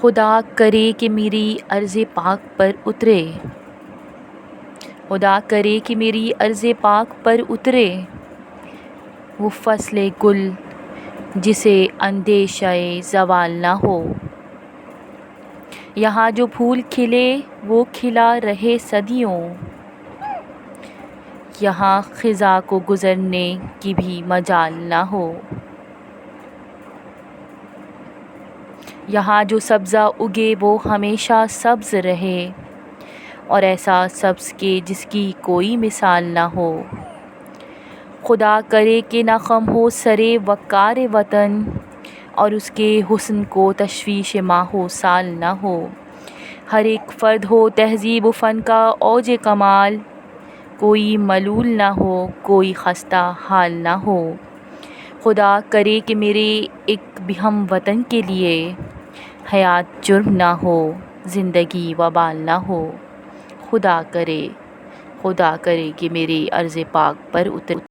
خدا کرے کہ میری عرض پاک پر اترے، خدا کرے کہ میری عرض پاک پر اترے، وہ فصل گل جسے اندیشہ زوال نہ ہو۔ یہاں جو پھول کھلے وہ کھلا رہے صدیوں، یہاں خزاں کو گزرنے کی بھی مجال نہ ہو۔ یہاں جو سبزہ اگے وہ ہمیشہ سبز رہے، اور ایسا سبز کہ جس کی کوئی مثال نہ ہو۔ خدا کرے کہ نہ خم ہو سرے وقار وطن، اور اس کے حسن کو تشویش ماہ و سال نہ ہو۔ ہر ایک فرد ہو تہذیب و فن کا اوج کمال، کوئی ملول نہ ہو کوئی خستہ حال نہ ہو۔ خدا کرے کہ میرے ایک بھی ہم وطن کے لیے حیات جرم نہ ہو زندگی وبال نہ ہو۔ خدا کرے کہ میری عرض پاک پر اترے۔